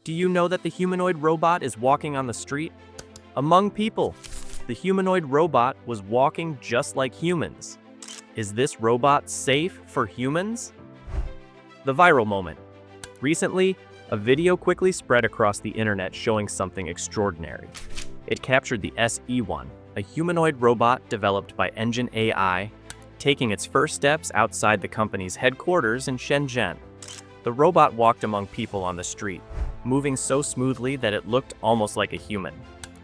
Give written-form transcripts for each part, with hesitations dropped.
Do you know that the humanoid robot is walking on the street? Among people, the humanoid robot was walking just like humans. Is this robot safe for humans? The viral moment. Recently, a video quickly spread across the internet showing something extraordinary. It captured the SE1, a humanoid robot developed by Engine AI, taking its first steps outside the company's headquarters in Shenzhen. The robot walked among people on the street, moving so smoothly that it looked almost like a human.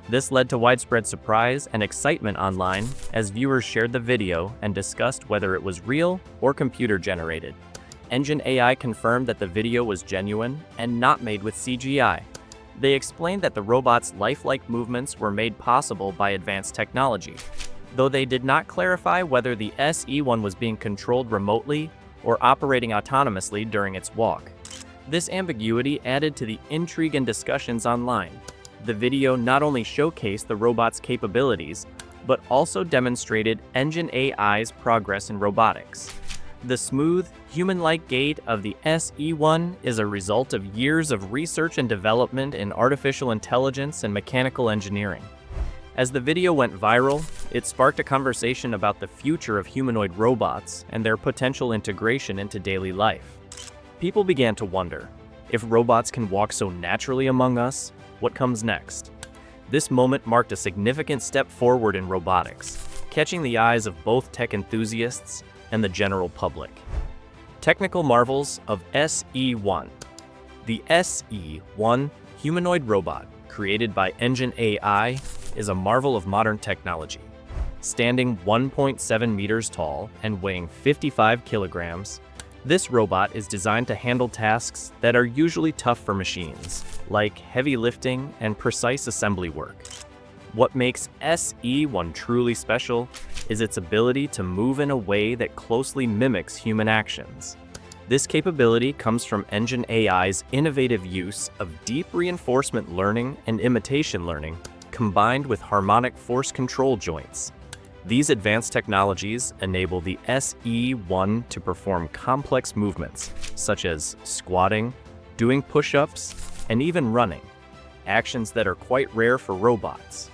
This led to widespread surprise and excitement online as viewers shared the video and discussed whether it was real or computer-generated. Engine AI confirmed that the video was genuine and not made with CGI. They explained that the robot's lifelike movements were made possible by advanced technology, though they did not clarify whether the SE1 was being controlled remotely or operating autonomously during its walk. This ambiguity added to the intrigue and discussions online. The video not only showcased the robot's capabilities, but also demonstrated Engine AI's progress in robotics. The smooth, human-like gait of the SE1 is a result of years of research and development in artificial intelligence and mechanical engineering. As the video went viral, it sparked a conversation about the future of humanoid robots and their potential integration into daily life. People began to wonder, if robots can walk so naturally among us, what comes next? This moment marked a significant step forward in robotics, catching the eyes of both tech enthusiasts and the general public. Technical marvels of SE1. The SE1 humanoid robot, created by Engine AI, is a marvel of modern technology. Standing 1.7 meters tall and weighing 55 kilograms, this robot is designed to handle tasks that are usually tough for machines, like heavy lifting and precise assembly work. What makes SE1 truly special is its ability to move in a way that closely mimics human actions. This capability comes from Engine AI's innovative use of deep reinforcement learning and imitation learning, combined with harmonic force control joints. These advanced technologies enable the SE1 to perform complex movements, such as squatting, doing push-ups, and even running, actions that are quite rare for robots.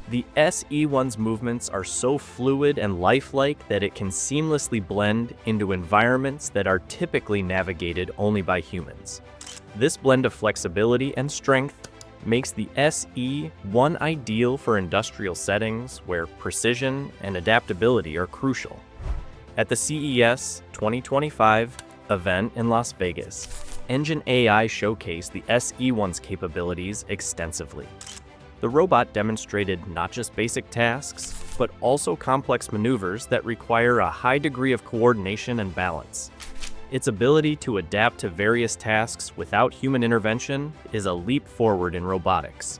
The SE1's movements are so fluid and lifelike that it can seamlessly blend into environments that are typically navigated only by humans. This blend of flexibility and strength makes the SE1 ideal for industrial settings where precision and adaptability are crucial. At the CES 2025 event in Las Vegas, Engine AI showcased the SE1's capabilities extensively. The robot demonstrated not just basic tasks, but also complex maneuvers that require a high degree of coordination and balance. Its ability to adapt to various tasks without human intervention is a leap forward in robotics.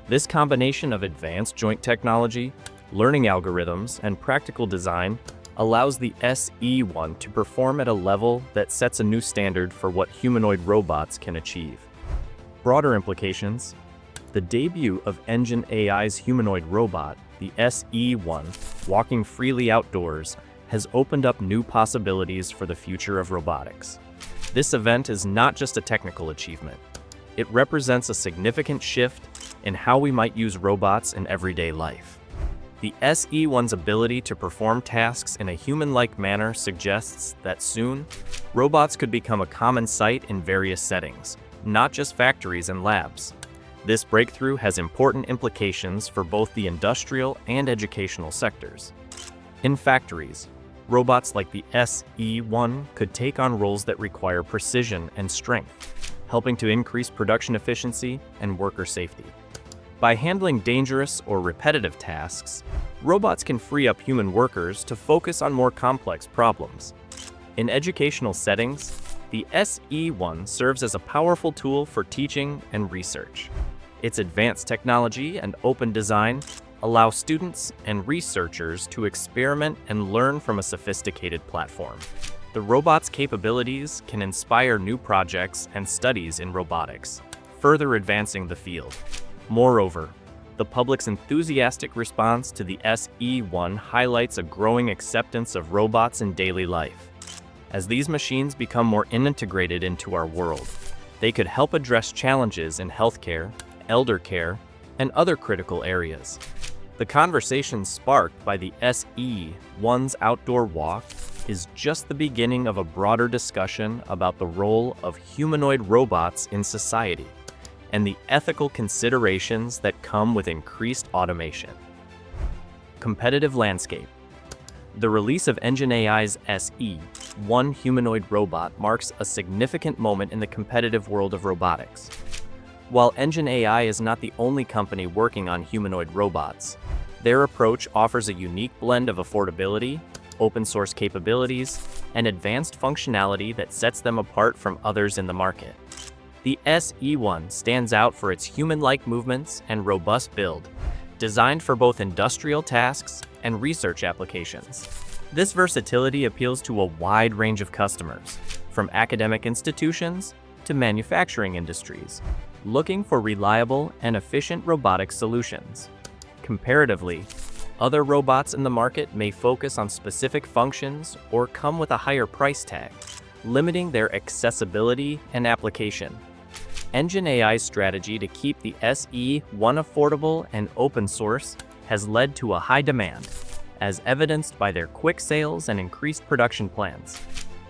This combination of advanced joint technology, learning algorithms, and practical design allows the SE1 to perform at a level that sets a new standard for what humanoid robots can achieve. Broader implications: the debut of Engine AI's humanoid robot, the SE1, walking freely outdoors, has opened up new possibilities for the future of robotics. This event is not just a technical achievement. It represents a significant shift in how we might use robots in everyday life. The SE1's ability to perform tasks in a human-like manner suggests that soon, robots could become a common sight in various settings, not just factories and labs. This breakthrough has important implications for both the industrial and educational sectors. In factories, robots like the SE1 could take on roles that require precision and strength, helping to increase production efficiency and worker safety. By handling dangerous or repetitive tasks, robots can free up human workers to focus on more complex problems. In educational settings, the SE1 serves as a powerful tool for teaching and research. Its advanced technology and open design allow students and researchers to experiment and learn from a sophisticated platform. The robot's capabilities can inspire new projects and studies in robotics, further advancing the field. Moreover, the public's enthusiastic response to the SE1 highlights a growing acceptance of robots in daily life. As these machines become more integrated into our world, They could help address challenges in healthcare, elder care, and other critical areas. The conversation sparked by the SE1's outdoor walk is just the beginning of a broader discussion about the role of humanoid robots in society and the ethical considerations that come with increased automation. Competitive landscape. The release of Engine AI's SE1 humanoid robot marks a significant moment in the competitive world of robotics. While Engine AI is not the only company working on humanoid robots, their approach offers a unique blend of affordability, open-source capabilities, and advanced functionality that sets them apart from others in the market. The SE1 stands out for its human-like movements and robust build, designed for both industrial tasks and research applications. This versatility appeals to a wide range of customers, from academic institutions to manufacturing industries, looking for reliable and efficient robotic solutions. Comparatively, other robots in the market may focus on specific functions or come with a higher price tag, limiting their accessibility and application. Engine AI's strategy to keep the SE1 affordable and open source has led to a high demand, as evidenced by their quick sales and increased production plans.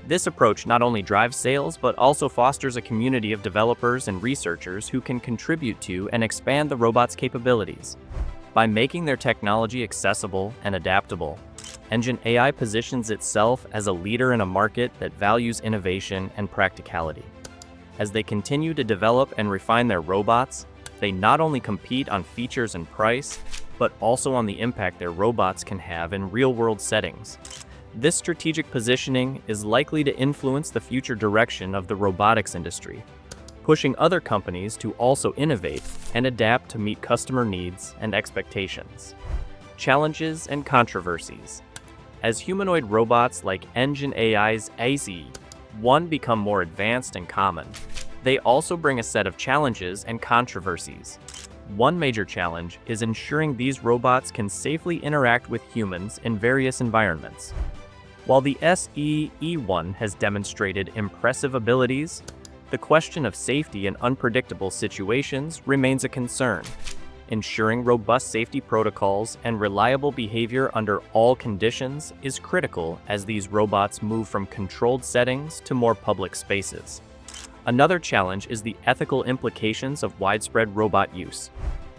This approach not only drives sales but also fosters a community of developers and researchers who can contribute to and expand the robot's capabilities. By making their technology accessible and adaptable, Engine AI positions itself as a leader in a market that values innovation and practicality. As they continue to develop and refine their robots, they not only compete on features and price, but also on the impact their robots can have in real-world settings. This strategic positioning is likely to influence the future direction of the robotics industry, pushing other companies to also innovate and adapt to meet customer needs and expectations. Challenges and controversies. As humanoid robots like Engine AI's SE1 become more advanced and common, they also bring a set of challenges and controversies. One major challenge is ensuring these robots can safely interact with humans in various environments. While the SE1 has demonstrated impressive abilities, the question of safety in unpredictable situations remains a concern. Ensuring robust safety protocols and reliable behavior under all conditions is critical as these robots move from controlled settings to more public spaces. Another challenge is the ethical implications of widespread robot use.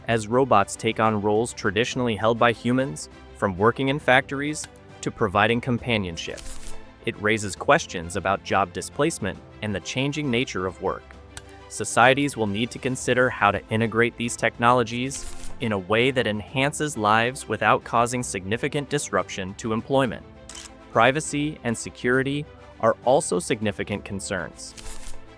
As robots take on roles traditionally held by humans, from working in factories to providing companionship, it raises questions about job displacement and the changing nature of work. Societies will need to consider how to integrate these technologies in a way that enhances lives without causing significant disruption to employment. Privacy and security are also significant concerns.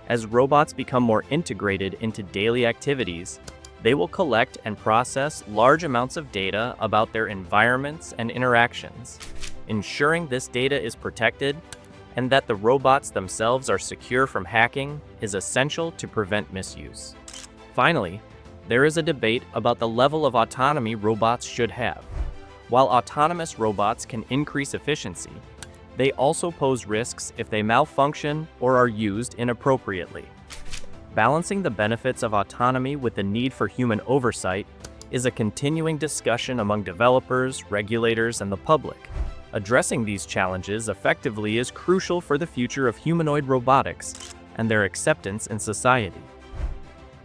As robots become more integrated into daily activities, they will collect and process large amounts of data about their environments and interactions. Ensuring this data is protected and that the robots themselves are secure from hacking is essential to prevent misuse. Finally, there is a debate about the level of autonomy robots should have. While autonomous robots can increase efficiency, they also pose risks if they malfunction or are used inappropriately. Balancing the benefits of autonomy with the need for human oversight is a continuing discussion among developers, regulators, and the public. Addressing these challenges effectively is crucial for the future of humanoid robotics and their acceptance in society.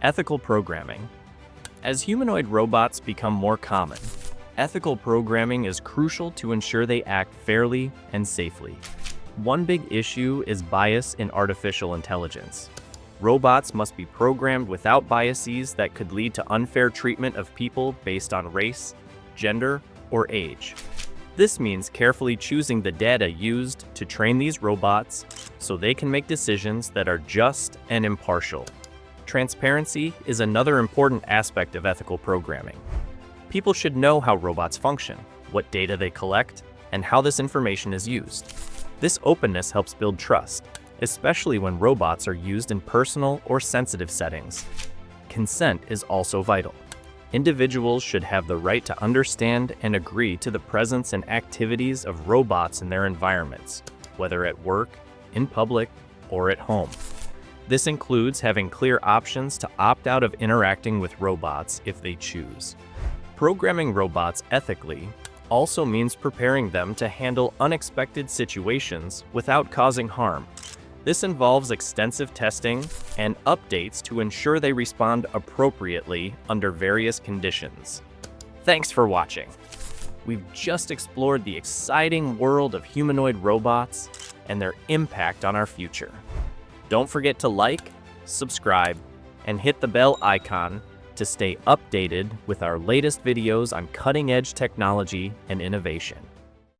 Ethical programming. As humanoid robots become more common, ethical programming is crucial to ensure they act fairly and safely. One big issue is bias in artificial intelligence. Robots must be programmed without biases that could lead to unfair treatment of people based on race, gender, or age. This means carefully choosing the data used to train these robots so they can make decisions that are just and impartial. Transparency is another important aspect of ethical programming. People should know how robots function, what data they collect, and how this information is used. This openness helps build trust, especially when robots are used in personal or sensitive settings. Consent is also vital. Individuals should have the right to understand and agree to the presence and activities of robots in their environments, whether at work, in public, or at home. This includes having clear options to opt out of interacting with robots if they choose. Programming robots ethically also means preparing them to handle unexpected situations without causing harm. This involves extensive testing and updates to ensure they respond appropriately under various conditions. Thanks for watching. We've just explored the exciting world of humanoid robots and their impact on our future. Don't forget to like, subscribe, and hit the bell icon to stay updated with our latest videos on cutting-edge technology and innovation.